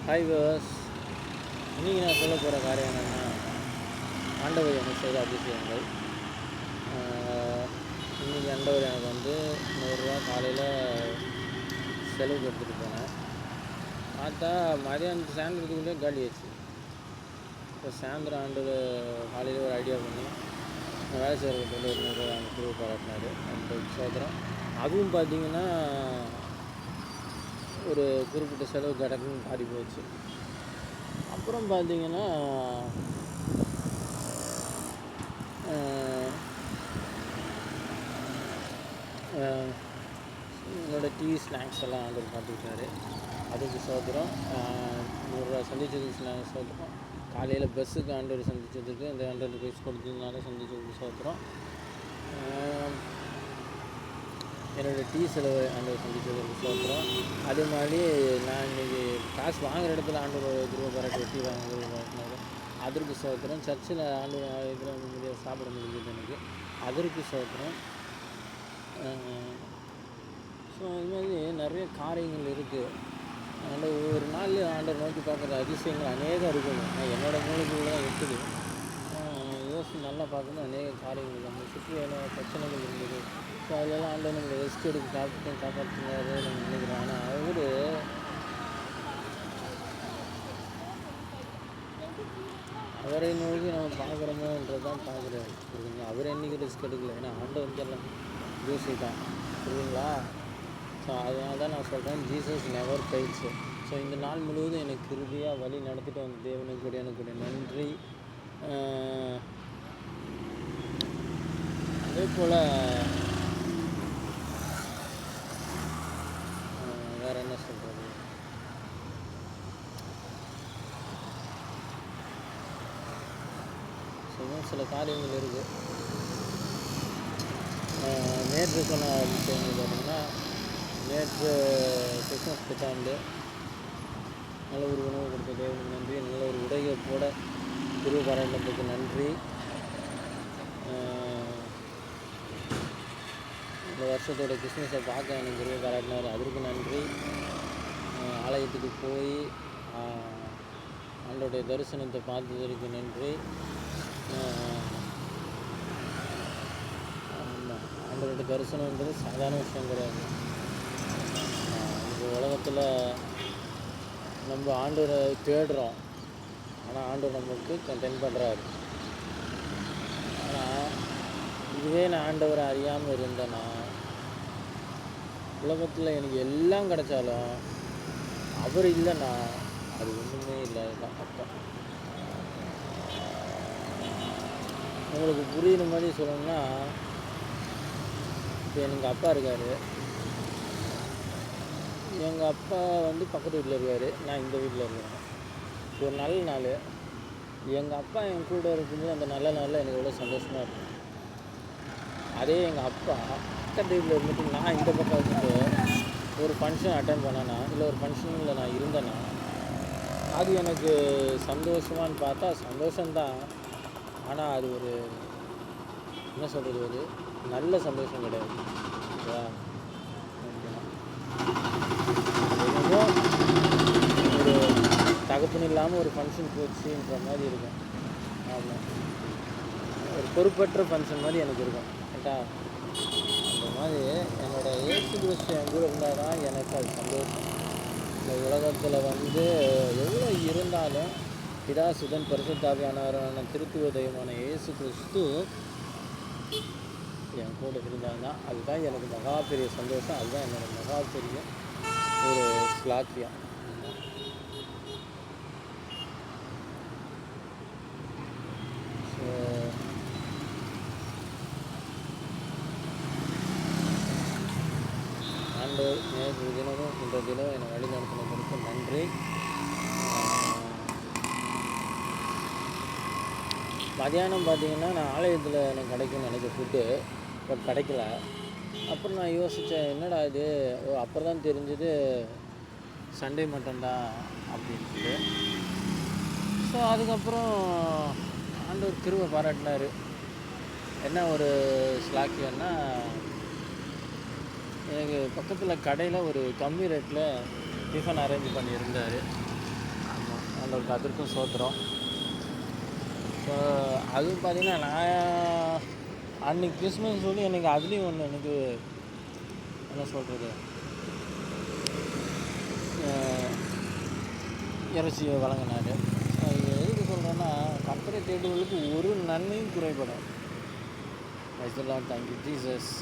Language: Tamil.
Hi viewers. இன்றைக்கி நான் சொல்ல போகிற காரியம் என்னென்னா, ஆண்டவர் எனக்கு செய்த அதிசயங்கள். இன்றைக்கி ஆண்டவர் எனக்கு வந்து 100 காலையில் செலவுக்கு எடுத்துகிட்டு போனேன். பார்த்தா மதியானத்துக்கு சாயந்தரத்துக்குள்ளே காலி ஆச்சு. இப்போ சாயந்தரம் ஆண்டவர் காலையில் ஒரு ஐடியா பண்ணி வேலை செய்கிறதுக்கு வந்து ஒரு 100 அந்த குழு பாராட்டினார். அந்த சோதரம் அதுவும் பார்த்திங்கன்னா ஒரு குறிப்பிட்ட செலவு கடக்குன்னு மாறி போச்சு. அப்புறம் பார்த்திங்கன்னா என்னோடய டீ ஸ்நாக்ஸ் எல்லாம் ஆர்டர் பார்த்துக்கிட்டாரு. அதுக்கு சோதரம் 100 சந்திச்சதுக்கு சோதரம். காலையில் பஸ்ஸுக்கு ஆண்டவர் சந்தித்ததுக்கு இந்த ₹100 கொடுத்ததுனால சந்தித்ததுக்கு சோதரம். என்னோடய டீ செலவு ஆண்டவர் சந்தித்ததுக்கு சோதரம். அதே மாதிரி நான் இன்றைக்கி காசு வாங்குகிற இடத்துல ஆண்டவர் திரும்ப பாராட்டி டீ வாங்குறது பாராட்டினாரு. அதற்கு சோதரம். சர்ச்சில் ஆண்டவர் இதில் சாப்பிட முடிஞ்சது எனக்கு, அதற்கு சோதரம். ஸோ இது மாதிரி நிறைய காரியங்கள் இருக்குது. ஒவ்வொரு நாள்லேயும் ஆண்டவர் நோக்கி பார்க்குற அதிசயங்கள் அநேகம் இருக்குது. என்னோடய மூளைக்குள்ளே தான் இருக்குது. யோசித்து நல்லா பார்க்கணும். அநேக காரியங்கள் நம்ம சுற்றி பிரச்சனைகள் இருந்தது. ஸோ அதெல்லாம் ஆண்டவர் நம்மளை ரெஸ்ட் எடுத்து காப்பாற்றினாரு நம்ம நினைக்கிறோம். ஆனால் அவரை நோக்கி நம்ம பார்க்குறோமோன்றது தான் பார்க்குறாரு. புரியுதுங்களா? அவர் என்றைக்கு ரிஸ்க் எடுக்கல. ஏன்னா ஆண்டவர் வந்து எல்லாம் யோசித்தான். புரியுதுங்களா? ஸோ அதனால தான் நான் சொல்கிறேன், ஜீசஸ் நெவர் ஃபெயில்ஸு. ஸோ இந்த நாள் முழுவதும் எனக்கு கிருபையாக வழி நடத்திட்டு வந்த தேவனுக்கு கூட நன்றி. அதே போல் வேறு என்ன சொல்கிறது, சில காரியங்கள் இருக்குது. நேற்று சொன்ன விஷயங்கள் பார்த்திங்கன்னா, நேற்று கிறிஸ்மஸ் புத்தாண்டு நல்ல ஒரு உணவு கொடுத்த தேவனுக்கு நன்றி. நல்ல ஒரு உடையை போட திரு பாராட்டினதுக்கு நன்றி. இந்த வருஷத்தோட கிறிஸ்மஸை பார்க்க எனக்கு திரு பாராட்டினார், அதற்கு நன்றி. ஆலயத்துக்கு போய் ஆண்டோடைய தரிசனத்தை பார்த்ததற்கு நன்றி. ஆண்டவருடைய தரிசனம்ன்றது சாதாரண விஷயம் கிடையாது. இந்த உலகத்தில் நம்ம ஆண்டவரை தேடுறோம், ஆனால் ஆண்டவர் நமக்கு தென்படுறாரு. ஆனால் இதுவே நான் ஆண்டவரை அறியாமல் இருந்தேன்னா, உலகத்தில் எனக்கு எல்லாம் கிடைச்சாலும் அவர் இல்லைன்னா அது ஒன்றுமே இல்லை. தான் அர்த்தம். உங்களுக்கு புரியுற மாதிரி சொல்லணும்னா, இப்போ எங்கள் அப்பா இருக்கார். எங்கள் அப்பா வந்து பக்கத்து வீட்டில் இருக்கார், நான் இந்த வீட்டில் இருக்கிறேன். ஒரு நல்ல நாள் எங்கள் அப்பா என் கூட இருக்கும்போது அந்த நல்ல நாளில் எனக்கு எவ்வளோ சந்தோஷமாக இருக்கும். அதே எங்கள் அப்பா பக்கத்து வீட்டில் இருந்துட்டு நான் இந்த பக்கம் வந்துட்டு ஒரு ஃபங்க்ஷன் அட்டன் பண்ணேன்னா, இல்லை ஒரு ஃபங்க்ஷனில் நான் இருந்தேன்னா, அது எனக்கு சந்தோஷமானு பார்த்தா சந்தோஷம்தான். ஆனால் அது ஒரு என்ன சொல்கிறது, ஒரு நல்ல சந்தோஷம் கிடையாது. என்னமோ ஒரு தகப்பன் இல்லாமல் ஒரு ஃபங்க்ஷன் போச்சுன்ற மாதிரி இருக்கும். ஆமாம், ஒரு பொறுப்பற்ற ஃபங்க்ஷன் மாதிரி எனக்கு இருக்கும். கேட்டா அந்த மாதிரி என்னோடய இயேசு கிறிஸ்து என் கூட இருந்தால் தான் எனக்கு அது சந்தோஷம். இந்த உலகத்தில் வந்து எவ்வளோ இருந்தாலும் பிதா சுதன் பரிசுத்தாவியானவரான திருத்துவ தெய்வமான இயேசு கிறிஸ்து என் கூட இருந்தாங்கன்னா அதுதான் எனக்கு மகா பெரிய சந்தோஷம். அதுதான் என்னோட மகா பெரிய ஒரு ஸ்லாக்கியம். ஸோ ஆண்டவர் நேற்று தினமும் இந்த தினம் என்னை வழி நடத்தினதற்கு நன்றி. மதியானம் பார்த்திங்கன்னா நான் ஆலயத்தில் எனக்கு கிடைக்கும்னு நினைக்க ஃபுட்டு, பட் கிடைக்கல. அப்புறம் நான் யோசித்தேன், என்னடா இது, அப்புறம் தான் தெரிஞ்சது சண்டே மட்டும்தான் அப்படின்ட்டு. ஸோ அதுக்கப்புறம் ஆண்டவர் கிருபை பாராட்டினார். என்ன ஒரு ஸ்லாக்கியம்னா, எனக்கு பக்கத்தில் கடையில் ஒரு கம்மி ரேட்டில் டிஃபன் அரேஞ்ச் பண்ணியிருந்தார். ஆண்டவருக்கு அதற்கும் சோத்திரம். ஸோ அதுவும் பார்த்தீங்கன்னா நான் அன்றைக்கி கிறிஸ்மஸ் சொல்லி எனக்கு அதுலேயும் ஒன்று எனக்கு என்ன சொல்கிறது இறைச்சியை வழங்கினார். எதுக்கு சொல்கிறேன்னா கர்த்தரை தேடுவதற்கு ஒரு நன்மையும் குறைபடும். Thank you Jesus.